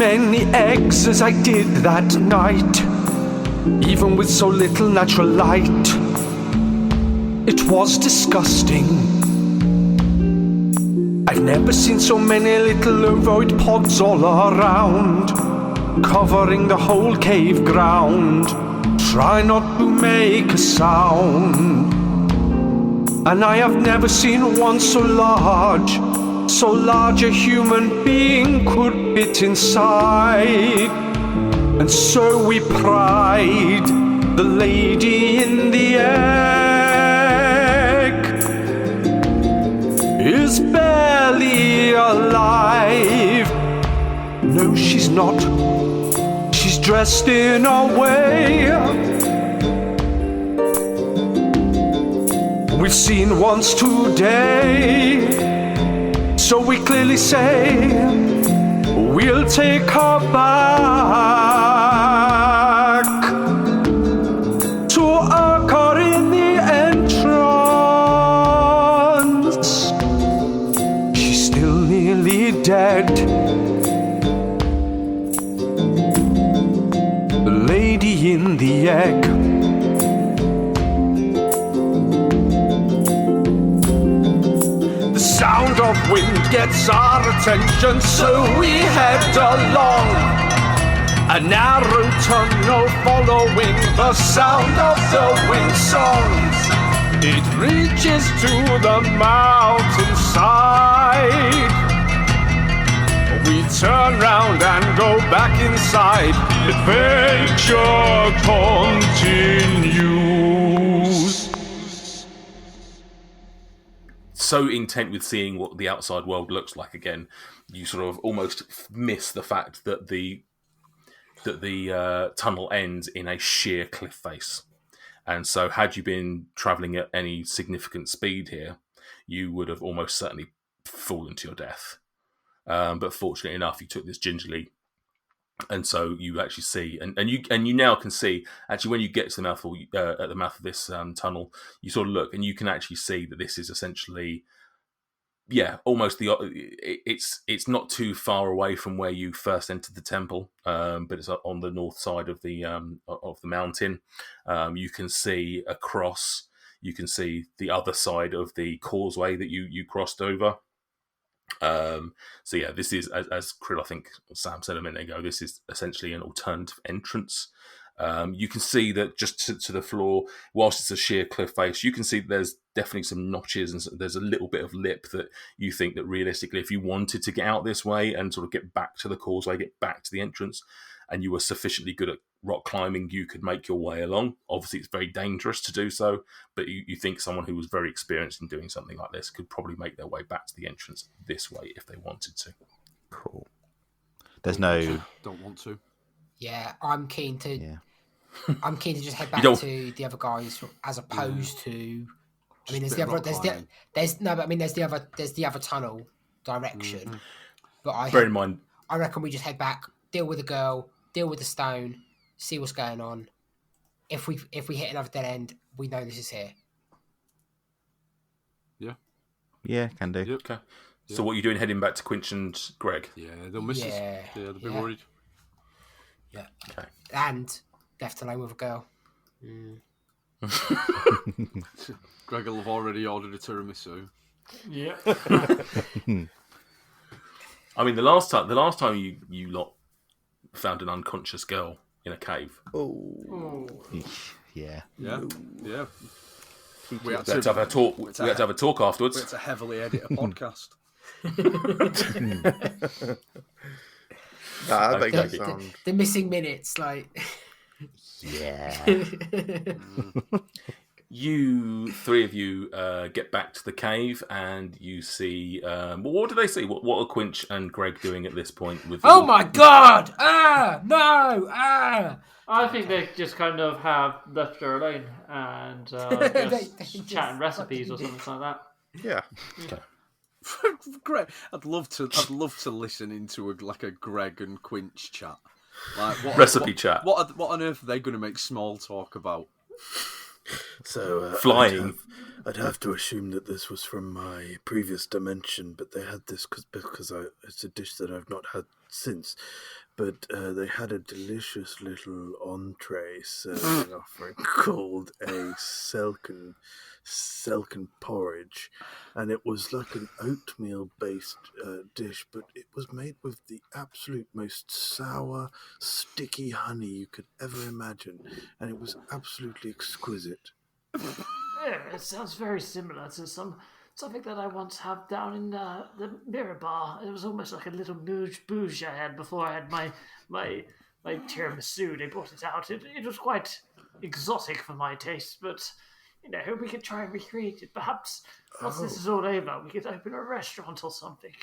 many eggs as I did that night, even with so little natural light. It was disgusting. I've never seen so many little ovoid pods all around, covering the whole cave ground. Try not to make a sound. And I have never seen one so large a human being could fit inside. And so we pried the lady in the egg is barely alive. No, she's not. She's dressed in a way we've seen once today. So we clearly say we'll take her back to occur in the entrance. She's still nearly dead. The lady in the egg. Sound of wind gets our attention, so we head along a narrow tunnel following the sound of the wind songs. It reaches to the mountainside. We turn round and go back inside. Adventure continues. So intent with seeing what the outside world looks like again, you sort of almost miss the fact that the tunnel ends in a sheer cliff face. And so had you been travelling at any significant speed here, you would have almost certainly fallen to your death. But fortunately enough, you took this gingerly. And so you actually see, and you now can see, actually, when you get to the mouth at the mouth of this tunnel, you sort of look and you can actually see that this is essentially, almost it's not too far away from where you first entered the temple, but it's on the north side of the mountain. You can see across, you can see the other side of the causeway that you crossed over. This is, as Krill, I think Sam said a minute ago, this is essentially an alternative entrance. You can see that just to the floor, whilst it's a sheer cliff face, you can see there's definitely some notches and there's a little bit of lip that you think that realistically, if you wanted to get out this way and sort of get back to the causeway, get back to the entrance, and you were sufficiently good at rock climbing, you could make your way along. Obviously, it's very dangerous to do so, but you think someone who was very experienced in doing something like this could probably make their way back to the entrance this way if they wanted to. Cool. There's no... Don't want to. Yeah, I'm keen to... Yeah. I'm keen to just head back to the other guys as opposed to... I mean, there's the other tunnel direction. Mm-hmm. But bear in mind, I reckon we just head back, deal with the girl, deal with the stone, see what's going on. If we hit another dead end, we know this is here. Yeah. Yeah, can do. Yep. Okay. Yeah. So what are you doing heading back to Quinch and Greg? Yeah, they'll miss us. Yeah, they'll be worried. Yeah. Okay. And left alone with a girl. Greg will have already ordered a tiramisu. Yeah. I mean, the last time you lot found an unconscious girl in a cave. Oh. Yeah. Yeah. Yeah. We had to have a talk. We had to have a talk afterwards. We had to heavily edit a podcast. I think that sounds... The missing minutes, like... Yeah. You three of you get back to the cave and you see. What do they see? What are Quinch and Greg doing at this point? With my god! No! I think they just kind of have left her alone and just chatting recipes or something like that. Yeah. Okay. Greg, I'd love to listen into a Greg and Quinch chat. Like chat. What on earth are they going to make small talk about? So flying. I'd have to assume that this was from my previous dimension, but they had this because it's a dish that I've not had since. but they had a delicious little entree serving offering called a selkin porridge, and it was like an oatmeal-based dish, but it was made with the absolute most sour, sticky honey you could ever imagine, and it was absolutely exquisite. Yeah, it sounds very similar to something that I once had down in the Mirror Bar. It was almost like a little bouge I had before I had my tiramisu. They brought it out. It was quite exotic for my taste, but we could try and recreate it. Perhaps once this is all over, we could open a restaurant or something.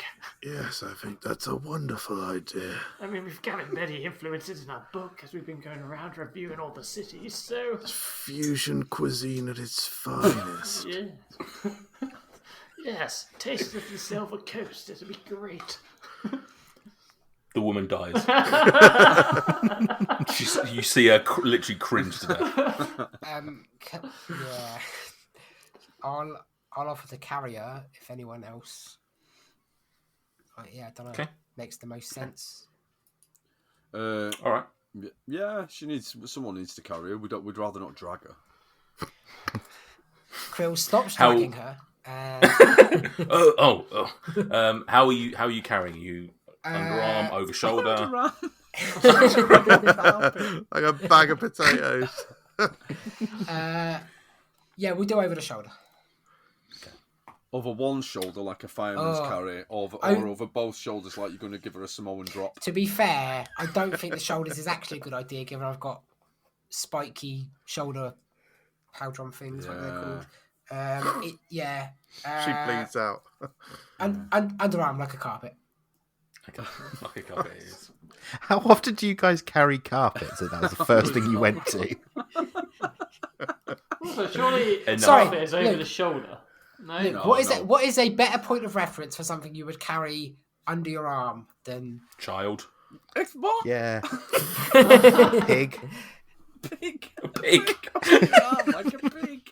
Yes, I think that's a wonderful idea. I mean, we've gathered many influences in our book as we've been going around reviewing all the cities, so... Fusion cuisine at its finest. Yeah. Yes, taste of the Silver Coast. It'll be great. The woman dies. You see her literally cringe to death. Yeah. I'll offer to carry her if anyone else. Yeah, I don't know. Okay. Makes the most sense. All right. Yeah, someone needs to carry her. We'd rather not drag her. Krill stops dragging her. How are you carrying? You underarm, over shoulder? Like a bag of potatoes. Yeah, we do over the shoulder. Over one shoulder like a fireman's carry, or over both shoulders like you're going to give her a Samoan drop. To be fair, I don't think the shoulders is actually a good idea, given I've got spiky shoulder powdrum things, what they're called. She bleeds out. And underarm like a carpet. Okay. Like a carpet is. How often do you guys carry carpets? That was the first thing you went to. Also, surely No. carpet is over the shoulder. No. What is a better point of reference for something you would carry under your arm than Child. What? Yeah. Pig. Pig. Pig. Like a pig.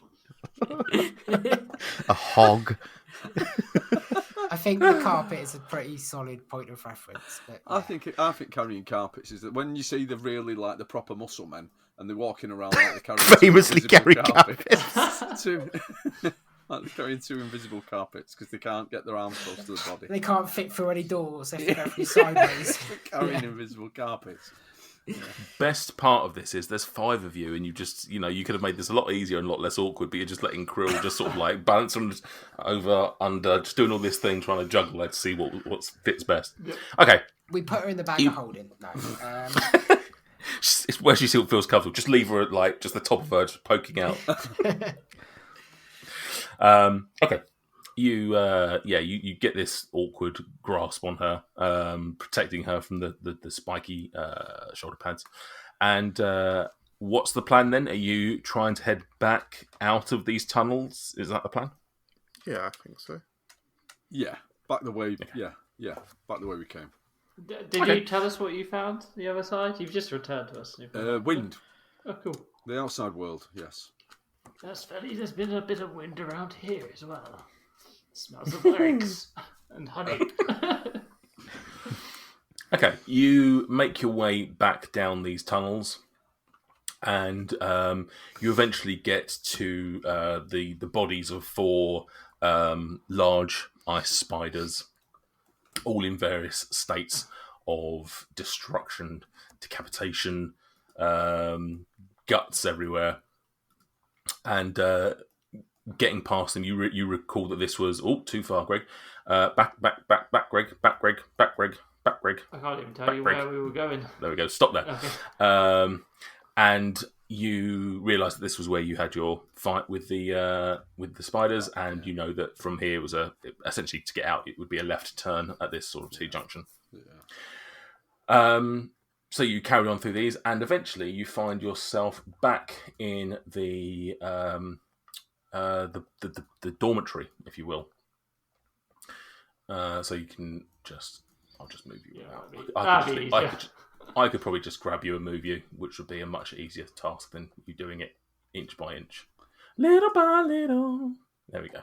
A hog. I think the carpet is a pretty solid point of reference. But, yeah. I think carrying carpets is that when you see the really the proper muscle men and they're walking around like they're carrying Famously carry carpets. Like they're carrying two invisible carpets because they can't get their arms close to the body. They can't fit through any doors. They have to go through sideways. Carrying invisible carpets. Yeah. Best part of this is there's 5 of you, and you just, you could have made this a lot easier and a lot less awkward, but you're just letting Krill just sort of like balance on over, under, just doing all this thing, trying to juggle it to see what fits best. Yep. Okay. We put her in the bag of holding. No. It's where she still feels comfortable. Just leave her at like just the top of her, just poking out. Okay. You get this awkward grasp on her, protecting her from the spiky shoulder pads. And what's the plan then? Are you trying to head back out of these tunnels? Is that the plan? Yeah, I think so. Yeah, back the way. Okay. Yeah, back the way we came. Did you tell us what you found the other side? You've just returned to us. Wind. Oh, cool. The outside world. Yes. That's funny. There's been a bit of wind around here as well. Smells of eggs and honey. Okay, you make your way back down these tunnels, and you eventually get to the bodies of 4 large ice spiders, all in various states of destruction, decapitation, guts everywhere, and getting past them, you recall that this was too far, Greg. Back, Greg. I can't even tell you where we were going. There we go. Stop there. Okay. And you realise that this was where you had your fight with the spiders, and you know that from here was essentially to get out. It would be a left turn at this sort of T-junction. Yeah. So you carry on through these, and eventually you find yourself back in the dormitory, if you will. So you can I'll just move you out. I could probably just grab you and move you, which would be a much easier task than you doing it inch by inch. Little by little. There we go.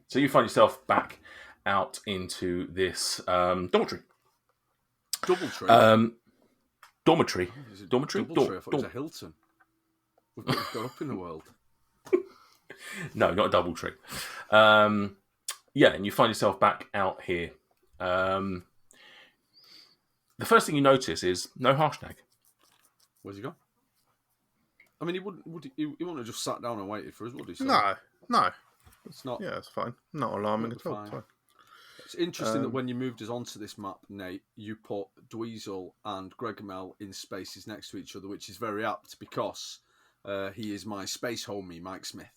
So you find yourself back out into this dormitory. Doubletree? dormitory. Is it Dormitory? Doubletree? I thought it was a Hilton. We've got up in the world. No, not a Doubletree. Yeah, and you find yourself back out here. The first thing you notice is no Harshnag. Where's he gone? I mean, he wouldn't have just sat down and waited for us, would he? So No. it's not. Yeah, it's fine. Not alarming It'll at all. be It's fine. fine. It's interesting that when you moved us onto this map, Nate, you put Dweezil and Gregomel in spaces next to each other, which is very apt because he is my space homie, Mike Smith.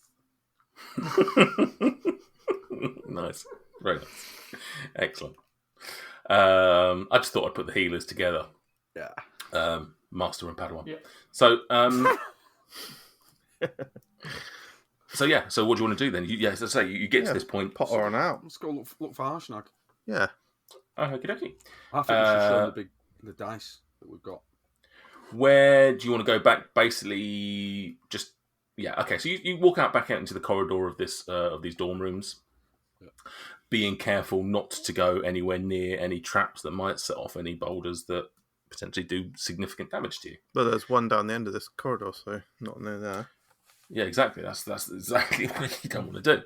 Nice. Very nice. Excellent. I just thought I'd put the healers together. Yeah. Master and Padawan. Yeah. So, so what do you want to do then? As I say, you get to this point. Potter on out. Let's go look for Harshnag. Yeah. Okie dokie. I think we should show the dice that we've got. Where do you want to go back? Basically, just okay. So you walk back out into the corridor of this of these dorm rooms, being careful not to go anywhere near any traps that might set off any boulders that potentially do significant damage to you. But there's one down the end of this corridor, so not near there. Yeah, exactly. That's exactly what you don't want to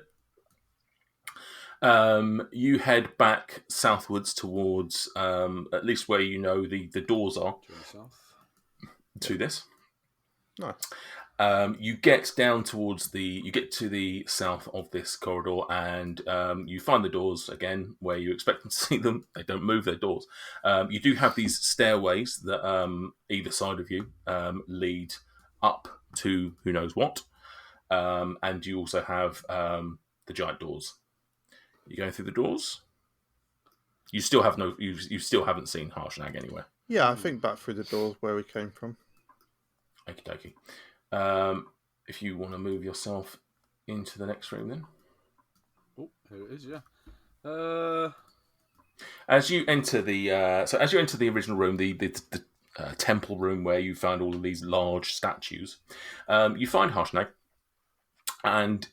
do. You head back southwards towards at least where you know the doors are to this. Nice. You get down towards you get to the south of this corridor, and you find the doors again where you expect them to see them. They don't move their doors. You do have these stairways that either side of you lead up to who knows what, and you also have the giant doors. You going through the doors? You still have you still haven't seen Harshnag anywhere. Yeah, I think back through the doors where we came from. Okie dokie. If you want to move yourself into the next room, then. Oh, here it is. Yeah. As you enter the original room, the temple room where you found all of these large statues, you find Harshnag, and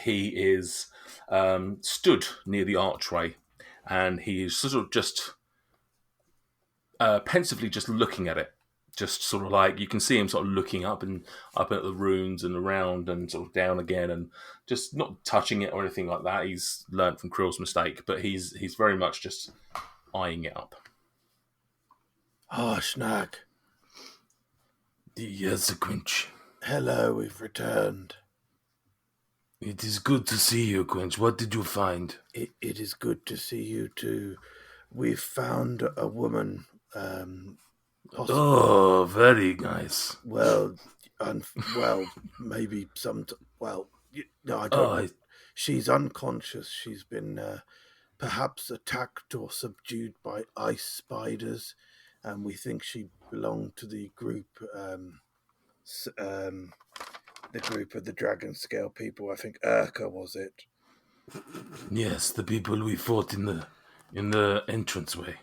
he is stood near the archway, and he is sort of just pensively just looking at it. Just sort of like you can see him sort of looking up at the runes and around and sort of down again, and just not touching it or anything like that. He's learnt from Krill's mistake, but he's very much just eyeing it up. Harshnag. Yes, Quinch. Hello, we've returned. It is good to see you, Quinch. What did you find? It is good to see you too. We've found a woman. Oh, very nice. Well, maybe some. No, I don't. know. She's unconscious. She's been perhaps attacked or subdued by ice spiders, and we think she belonged to the group. The group of the dragon scale people. I think Urka was it. Yes, the people we fought in the entranceway.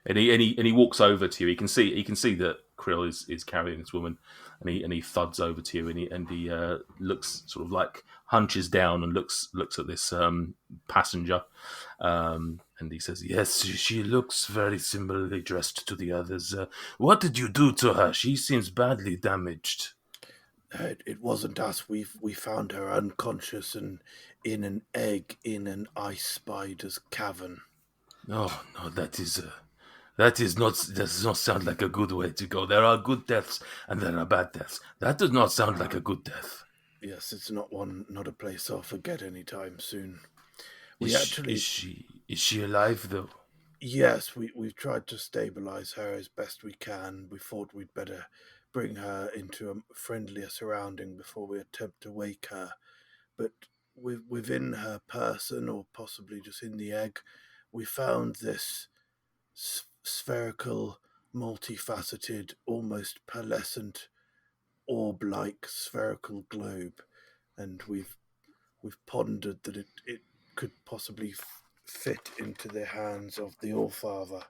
And he walks over to you. He can see that Krill is carrying this woman, and he thuds over to you, and he looks sort of like hunches down and looks at this passenger, and he says, "Yes, she looks very similarly dressed to the others. What did you do to her? She seems badly damaged." It wasn't us. We found her unconscious and in an egg in an ice spider's cavern. Oh no, that does not sound like a good way to go. There are good deaths and there are bad deaths. That does not sound like a good death. Yes, it's not a place I'll forget anytime soon. Is she alive though? Yes, we've tried to stabilize her as best we can. We thought we'd better bring her into a friendlier surrounding before we attempt to wake her. But within her person, or possibly just in the egg, we found this spherical, multifaceted, almost pearlescent, orb-like spherical globe, and we've pondered that it could possibly fit into the hands of the Allfather.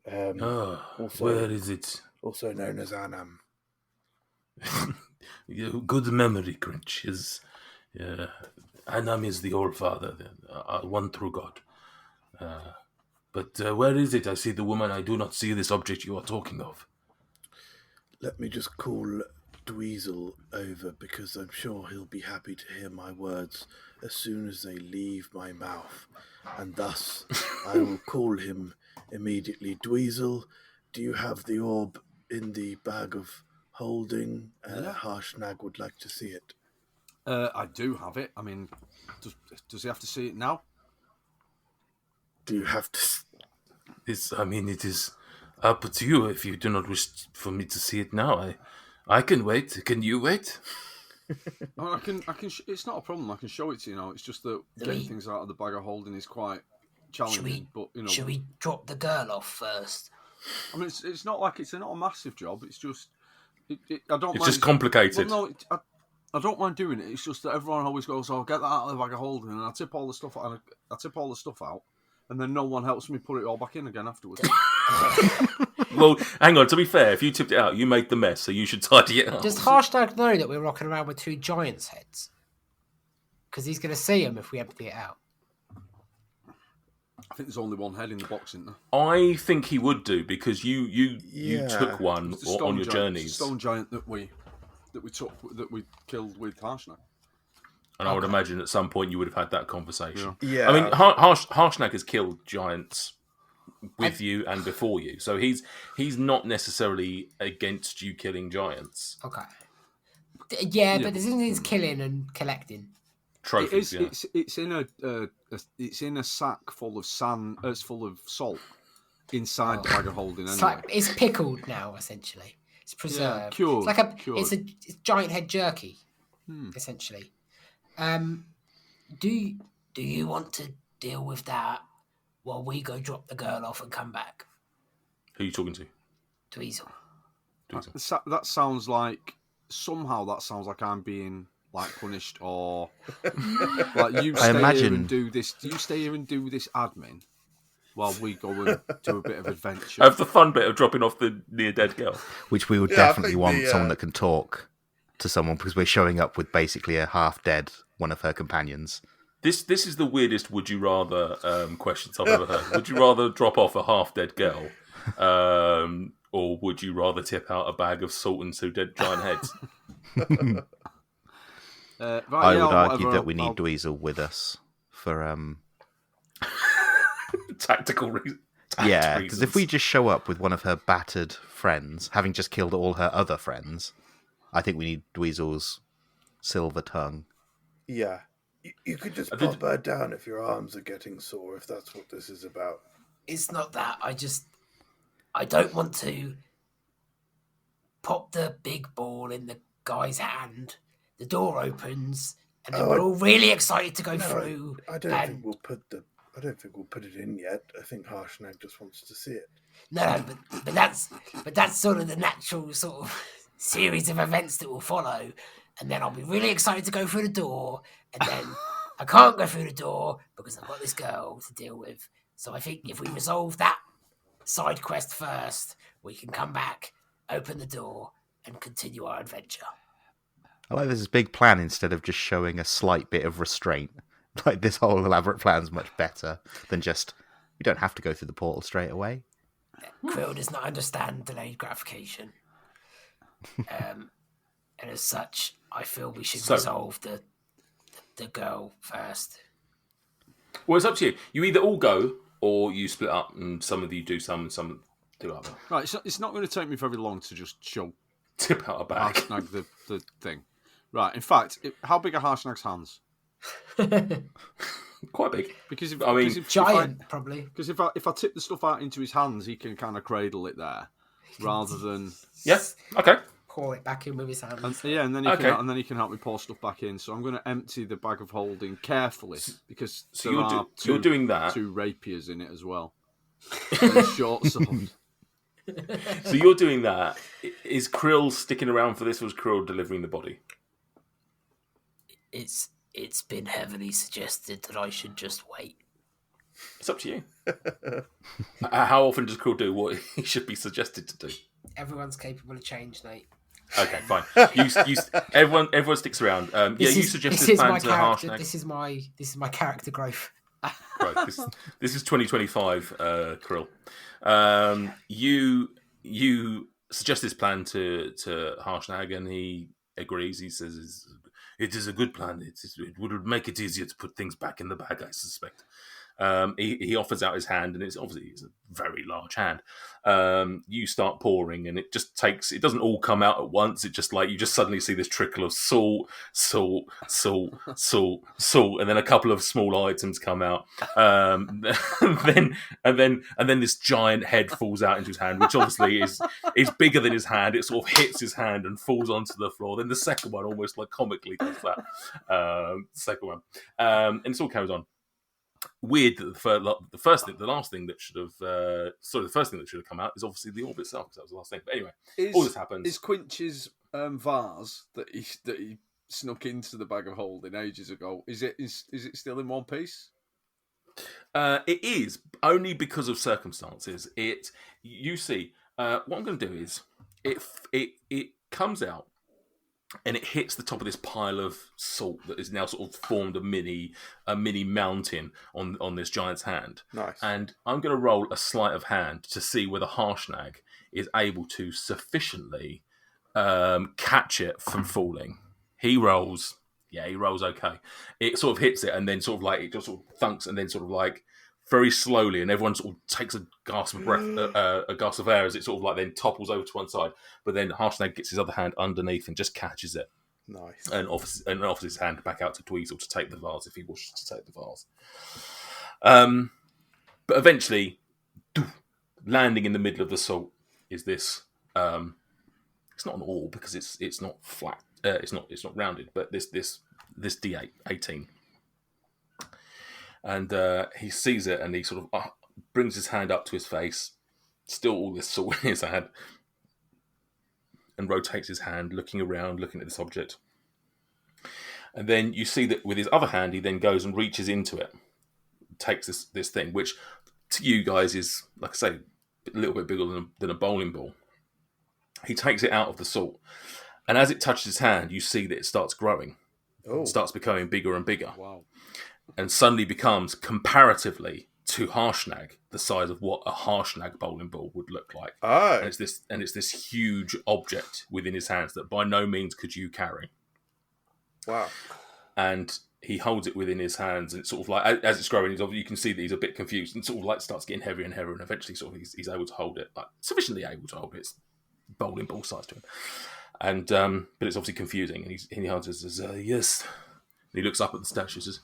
Where is it? Also known as Anam. Good memory, Grinch. Anam is the Allfather, one true God. But where is it? I see the woman. I do not see this object you are talking of. Let me just call Dweezil over, because I'm sure he'll be happy to hear my words as soon as they leave my mouth. And thus, I will call him immediately. Dweezil, do you have the orb in the bag of holding? Harshnag would like to see it. I do have it. I mean, does he have to see it now? Do you have to... It is up to you if you do not wish for me to see it now. I can wait. Can you wait? I can. It's not a problem. I can show it to you now. It's just that getting things out of the bag of holding is quite challenging. Should we drop the girl off first? I mean, it's not like it's not a massive job. It's just I don't. It's mind. just complicated. Well, no, I don't mind doing it. It's just that everyone always goes, "Oh, get that out of the bag of holding," and I tip all the stuff out. I tip all the stuff out, and then no one helps me put it all back in again afterwards. Well, hang on. To be fair, if you tipped it out, you made the mess, so you should tidy it up. Does Harshnag know that we're rocking around with 2 giants' heads? Because he's going to see them if we empty it out. I think there's only one head in the box, isn't there? I think he would do, because you took one on your journeys. Stone giant that we killed with Harshnag. And I would imagine at some point you would have had that conversation. Yeah. I mean, Harshnag has killed giants with you and before you, so he's not necessarily against you killing giants. Okay. Yeah, but there's things killing and collecting. Trophies. It's in a sack full of sand. It's full of salt inside the bag of holding. Anyway. It's pickled now, essentially. It's preserved. Yeah, cured. It's it's giant head jerky, essentially. Do you want to deal with that while we go drop the girl off and come back? Who are you talking to? Dweezil. That sounds like I'm being punished, or like you stay here and do this. Do you stay here and do this admin while we go and do a bit of adventure? Have the fun bit of dropping off the near dead girl. Which we would definitely want someone that can talk to someone, because we're showing up with basically a half-dead one of her companions. This is the weirdest would you rather questions I've ever heard. Would you rather drop off a half-dead girl, or would you rather tip out a bag of salt and 2 dead giant heads? I would argue that we need Dweezil with us for tactical reasons. Yeah, because if we just show up with one of her battered friends, having just killed all her other friends, I think we need Dweezil's silver tongue. Yeah. You could just pop her down if your arms are getting sore, if that's what this is about. It's not that. I don't want to pop the big ball in the guy's hand. The door opens, and then we're all really excited to go through. I don't think we'll put it in yet. I think Harshnag just wants to see it. No, but that's sort of the natural sort of series of events that will follow. And then I'll be really excited to go through the door, and then I can't go through the door because I've got this girl to deal with. So I think if we resolve that side quest first, we can come back, open the door, and continue our adventure. I like this big plan instead of just showing a slight bit of restraint. Like, this whole elaborate plan's much better than just, we don't have to go through the portal straight away. Krill does not understand delayed gratification. And as such, I feel we should resolve the girl first. Well, it's up to you. You either all go, or you split up, and some of you do some, and some do other. Right, it's not going to take me very long to just show Tip out a bag. Harshnag the thing. Right, in fact, how big are Harshnag's hands? Quite big. Because giant, probably. Because if I tip the stuff out into his hands, he can kind of cradle it there, rather than okay. Pour it back in with his hands. And then he can help me pour stuff back in. So I'm going to empty the bag of holding carefully, because you're doing that. 2 rapiers in it as well. And a short sword. So you're doing that. Is Krill sticking around for this, or is Krill delivering the body? It's been heavily suggested that I should just wait. It's up to you. How often does Krill do what he should be suggested to do? Everyone's capable of change, Nate. Okay, fine. Everyone sticks around. You suggest this plan to Harshnag. This is my character growth. Right. This is 2025, Krill. You suggest this plan to Harshnag, and he agrees. He says, It is a good plan. It would make it easier to put things back in the bag, I suspect. he offers out his hand, and it's a very large hand. You start pouring, and it just takes. It doesn't all come out at once. It just you just suddenly see this trickle of salt, and then a couple of small items come out. And then this giant head falls out into his hand, which obviously is bigger than his hand. It sort of hits his hand and falls onto the floor. Then the second one almost comically does that. Second one, and it all carries on. Weird that the first thing that should have come out is obviously the orb itself, because that was the last thing. But anyway, all this happens. Is Quinch's vase that he snuck into the bag of holding ages ago? Is it still in one piece? It is only because of circumstances. You see, what I'm going to do is it comes out. And it hits the top of this pile of salt that is now sort of formed a mini mountain on this giant's hand. Nice. And I'm going to roll a sleight of hand to see whether Harshnag is able to sufficiently catch it from falling. He rolls okay. It sort of hits it, and then sort of it just sort of thunks, and then sort of very slowly, and everyone sort of takes a gasp of breath, a gasp of air as it sort of then topples over to one side. But then Harshnag gets his other hand underneath and just catches it. Nice. And offers his hand back out to Dweezil to take the vase if he wishes to take the vase. But eventually, landing in the middle of the salt is this. It's not an orb because it's not flat. It's not rounded, but this D8 18. And he sees it, and he sort of brings his hand up to his face, still all this salt in his hand, and rotates his hand, looking around, looking at this object. And then you see that with his other hand, he then goes and reaches into it, takes this thing, which to you guys is, like I say, a little bit bigger than a bowling ball. He takes it out of the salt, and as it touches his hand, you see that it starts growing. Oh. It starts becoming bigger and bigger. Wow. And suddenly becomes, comparatively to Harshnag, the size of what a Harshnag bowling ball would look like. Oh. And it's this huge object within his hands that by no means could you carry. Wow. And he holds it within his hands, and it's sort of as it's growing, you can see that he's a bit confused, and sort of starts getting heavier and heavier, and eventually sort of he's able to hold it, sufficiently able to hold it. It's bowling ball size to him. And but it's obviously confusing, and he answers as yes. And he looks up at the statue and says,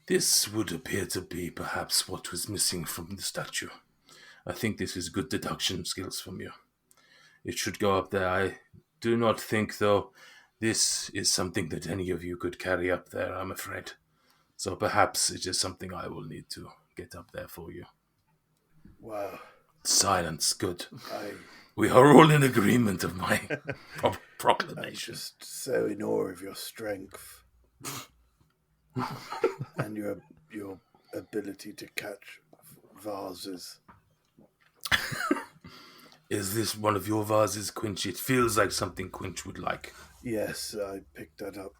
This would appear to be perhaps what was missing from the statue. I think this is good deduction skills from you. It should go up there. I do not think, though, this is something that any of you could carry up there, I'm afraid. So perhaps it is something I will need to get up there for you. Wow. Silence, good. We are all in agreement of my proclamation. I'm just so in awe of your strength. And your ability to catch vases. Is this one of your vases, Quinch? It feels like something Quinch would like. Yes, I picked that up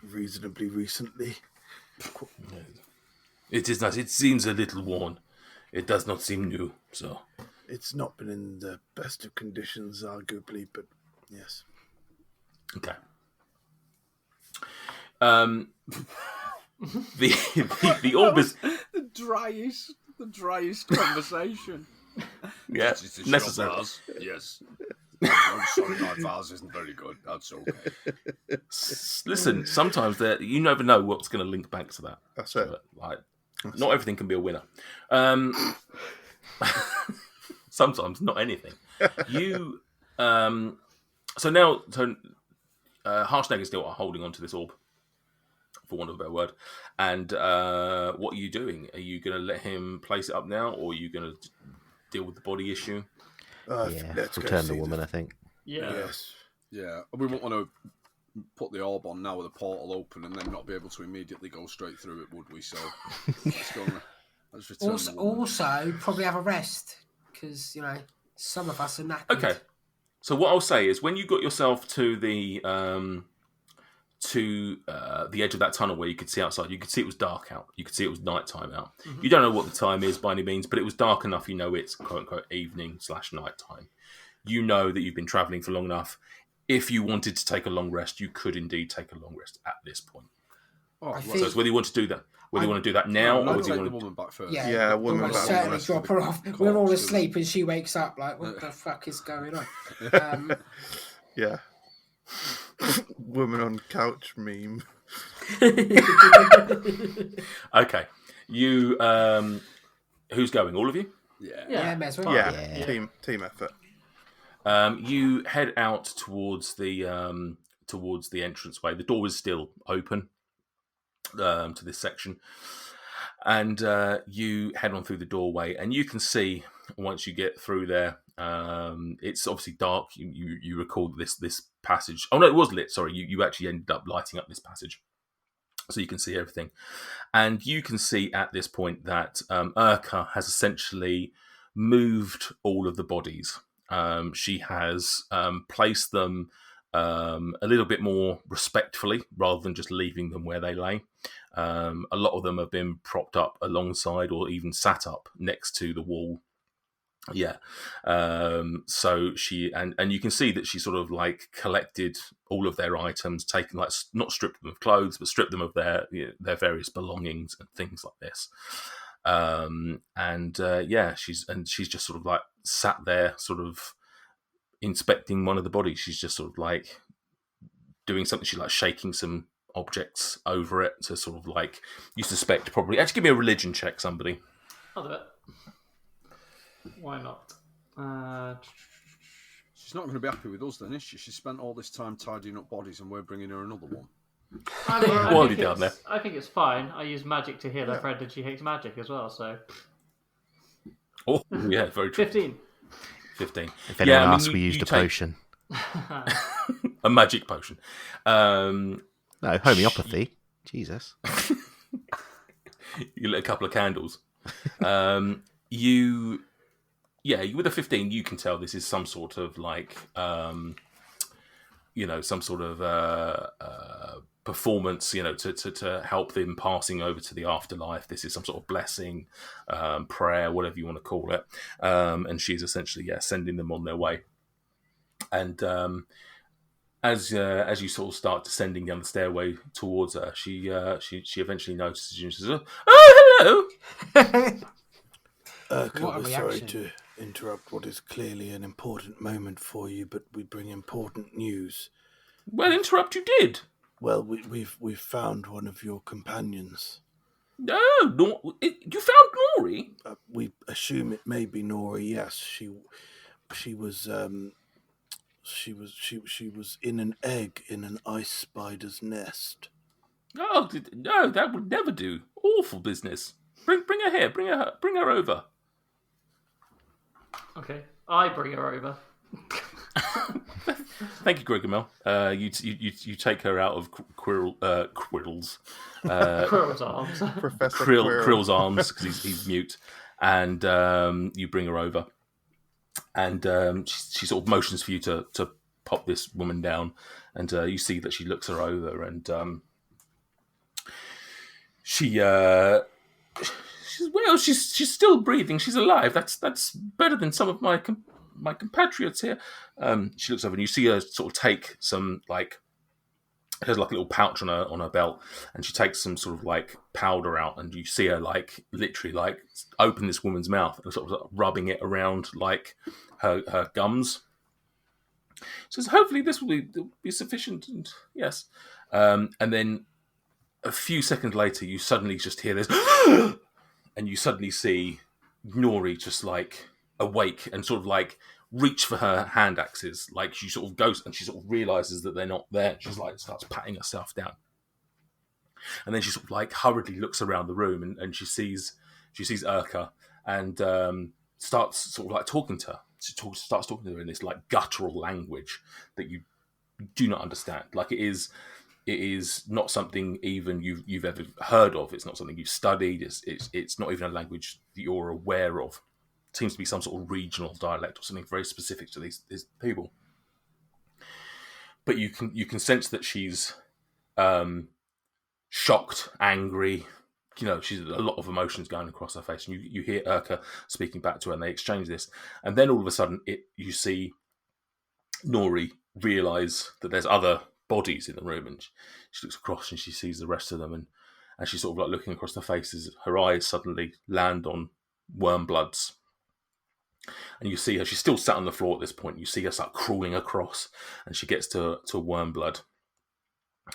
reasonably recently. It is not. It seems a little worn. It does not seem new, so... It's not been in the best of conditions, arguably, but yes. Okay. The orb is the driest conversation. Yeah, It's a necessary. vase. Yes. I'm sorry, my vase isn't very good. That's okay. Listen, sometimes you never know what's going to link back to that. That's it. Not everything can be a winner. Sometimes not anything. Harshnag is still holding on to this orb, for want of a better word. And what are you doing? Are you going to let him place it up now, or are you going to deal with the body issue? Let's return the woman, I think. Yeah. Yes. Yeah, we won't want to put the orb on now with the portal open and then not be able to immediately go straight through it, would we? So let's return the woman. Also, probably have a rest, because, some of us are knackered. Okay. So what I'll say is, when you got yourself to the to the edge of that tunnel where you could see outside. You could see it was dark out. You could see it was nighttime out. You don't know what the time is by any means, but it was dark enough. You know it's quote unquote evening/nighttime. You know that you've been travelling for long enough. If you wanted to take a long rest, you could indeed take a long rest at this point. Oh, So it's whether you want to do that. Whether you want to do that now, or I'll whether take you the want to. woman back first. Yeah, woman we'll back certainly first. drop her off. We're all asleep, and she wakes up like, "What the fuck is going on?" Yeah. Woman on couch meme. Okay, you. Who's going? All of you. Yeah, may as well. Yeah. Team effort. You head out towards the entranceway. The door is still open to this section, and you head on through the doorway. And you can see once you get through there, it's obviously dark. You recall this passage. Oh no, it was lit. Sorry, you actually ended up lighting up this passage, so you can see everything. And you can see at this point that Urka has essentially moved all of the bodies. She has placed them a little bit more respectfully rather than just leaving them where they lay. A lot of them have been propped up alongside or even sat up next to the wall. Yeah. So she and you can see that she sort of like collected all of their items, taken like not stripped them of clothes, but stripped them of their various belongings and things like this. She's just sort of like sat there, sort of inspecting one of the bodies. She's just sort of like doing something. She's like shaking some objects over it to sort of like, you suspect probably. Actually, give me a religion check, somebody. I'll do it. Why not? She's not going to be happy with us then, is she? She spent all this time tidying up bodies and we're bringing her another one. I think it's fine. I use magic to heal her friend, and she hates magic as well. So, oh yeah, very true. 15. If anyone asks, we used a potion. A magic potion. No, homeopathy. Jesus. You lit a couple of candles. You with a 15, you can tell this is some sort of like, some sort of performance, to help them passing over to the afterlife. This is some sort of blessing, prayer, whatever you want to call it. And she's essentially, sending them on their way. And as you sort of start descending down the stairway towards her, she eventually notices you and says, "Oh, hello." We're sorry to interrupt what is clearly an important moment for you, but we bring important news. Well, interrupt you did. Well, we've found one of your companions. No, you found Nori? We assume it may be Nori. Yes, she was in an egg in an ice spider's nest. Oh no, that would never do. Awful business. Bring her here. Bring her over. Okay, I bring her over. Thank you, Gregamel. You take her out of Quirrell's arms. Professor Quirrell's arms, because he's mute, and you bring her over, and she sort of motions for you to pop this woman down, and you see that she looks her over, and she's still breathing. She's alive. That's better than some of my compatriots here. She looks over and you see her sort of take some has like a little pouch on her belt, and she takes some sort of like powder out, and you see her like literally like open this woman's mouth and sort of like rubbing it around like her gums. She says, "Hopefully this will be sufficient." And yes, and then a few seconds later, you suddenly just hear this. And you suddenly see Nori just like awake and sort of like reach for her hand axes. Like she sort of goes and she sort of realizes that they're not there. She's like starts patting herself down. And then she sort of like hurriedly looks around the room and she sees Urka and starts sort of like talking to her. She starts talking to her in this like guttural language that you do not understand. Like it is not something even you've ever heard of. It's not something you've studied. It's not even a language that you're aware of. It seems to be some sort of regional dialect or something very specific to these people. But you can sense that she's shocked, angry. She's a lot of emotions going across her face, and you hear Urka speaking back to her, and they exchange this, and then all of a sudden, you see Nori realize that there's other bodies in the room, and she looks across and she sees the rest of them, and she's sort of like looking across their faces. Her eyes suddenly land on Wormbloods, and you see her. She's still sat on the floor at this point. You see her start crawling across, and she gets to Wormblood,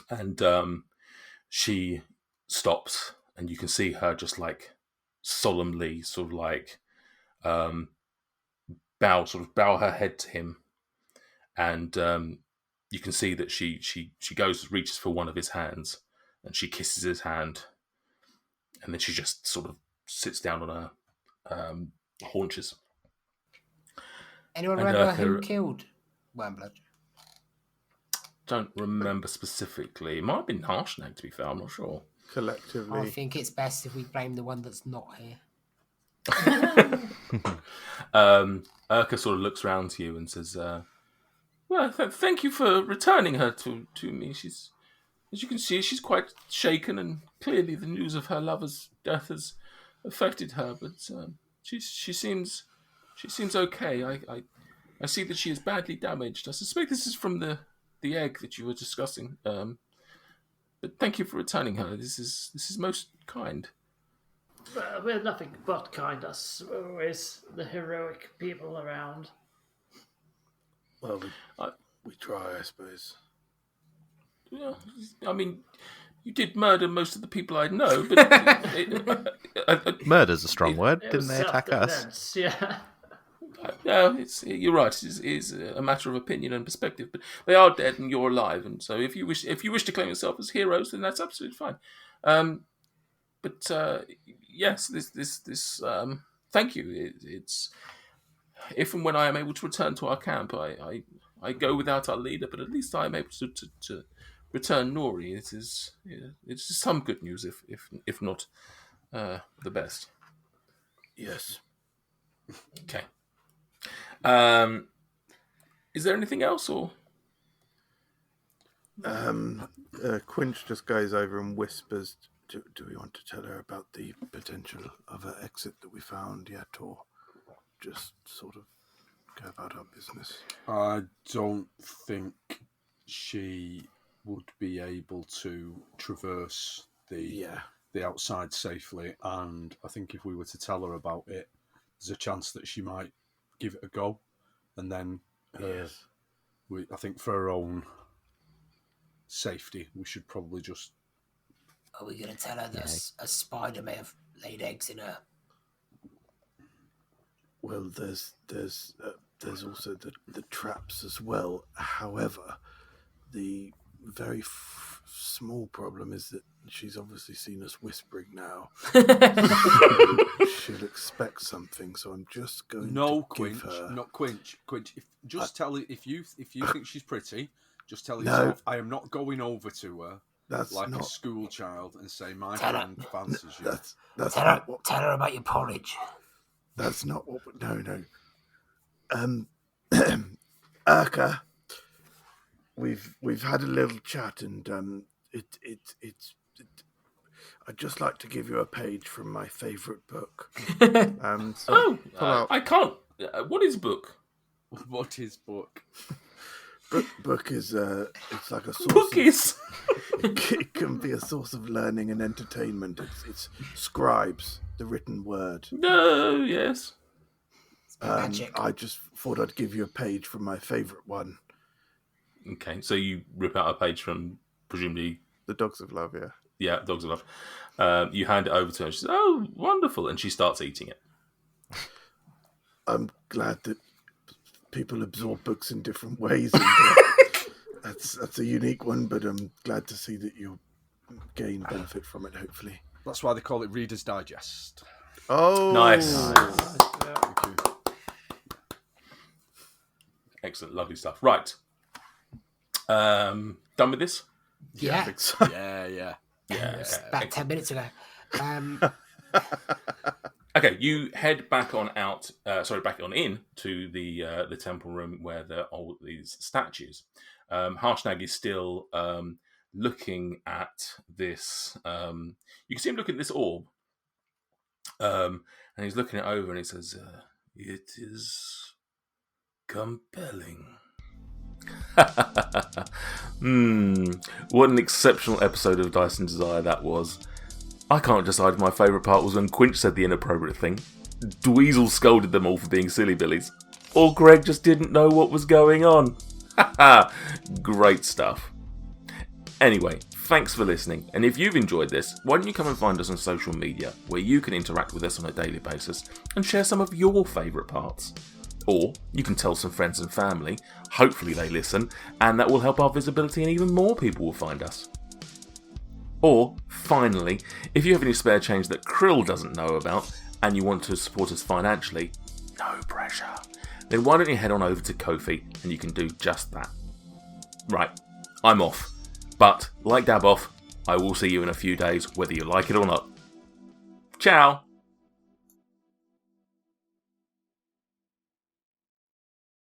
and she stops. And you can see her just like solemnly sort of like bow her head to him. And you can see that she reaches for one of his hands, and she kisses his hand. And then she just sort of sits down on her haunches. Anyone remember who killed Wormblood? Don't remember specifically. It might have been Harshnag, to be fair. I'm not sure. Collectively. I think it's best if we blame the one that's not here. Urka sort of looks around to you and says, well, thank you for returning her to me. She's, as you can see, she's quite shaken, and clearly the news of her lover's death has affected her, but she seems okay. I see that she is badly damaged. I suspect this is from the egg that you were discussing. But thank you for returning her. This is most kind. We're nothing but kind. Us, we're always the heroic people around. Well, we try, I suppose. Yeah, I mean, you did murder most of the people I know, but Murder's a strong word. Didn't they attack us? Yeah. No, you're right. It is a matter of opinion and perspective. But they are dead, and you're alive. And so, if you wish to claim yourself as heroes, then that's absolutely fine. But yes, this thank you. It's if and when I am able to return to our camp, I go without our leader, but at least I am able to return Nori. It's some good news, if not the best. Yes. Okay. Is there anything else, or? Quinch just goes over and whispers, do we want to tell her about the potential of an exit that we found yet, or just sort of go about our business? I don't think she would be able to traverse the outside safely, and I think if we were to tell her about it, there's a chance that she might give it a go, and then I think for her own safety, we should probably just. Are we going to tell her that a spider may have laid eggs in her? Well, there's also the traps as well. However, the very small problem is that she's obviously seen us whispering now. She'll expect something, so I'm just going to give her... Not Quinch. Tell her, if you think she's pretty, just tell yourself, I am not going over to her a school child and say, my friend fancies you. Tell her about your porridge. That's not what... No. Urka, we've had a little chat, and I'd just like to give you a page from my favourite book. I can't. What is book? What is book? Book is it's like a source. Book is. It can be a source of learning and entertainment. It's scribes, the written word. No, yes. Magic. I just thought I'd give you a page from my favourite one. Okay, so you rip out a page from presumably The Dogs of Love, yeah. Yeah, Dogs of Love. You hand it over to her. She says, "Oh, wonderful!" And she starts eating it. I'm glad that people absorb books in different ways. And, that's a unique one, but I'm glad to see that you'll gain benefit from it, hopefully. That's why they call it Reader's Digest. Oh, Nice. Thank you. Excellent, lovely stuff. Right. Done with this? Yeah. Yeah. About 10 minutes ago. Okay, you head back on in to the temple room where there are all these statues. Harshnag is still looking at this. You can see him looking at this orb. And he's looking it over and he says, "It is compelling." What an exceptional episode of Dyson Desire that was. I can't decide if my favourite part was when Quinch said the inappropriate thing, Dweezil scolded them all for being silly billies, or Greg just didn't know what was going on. Great stuff. Anyway, thanks for listening, and if you've enjoyed this, why don't you come and find us on social media, where you can interact with us on a daily basis and share some of your favourite parts. Or you can tell some friends and family, hopefully they listen, and that will help our visibility and even more people will find us. Or, finally, if you have any spare change that Krill doesn't know about, and you want to support us financially, no pressure, then why don't you head on over to Ko-fi and you can do just that. Right, I'm off. But, like Daboff, I will see you in a few days, whether you like it or not. Ciao!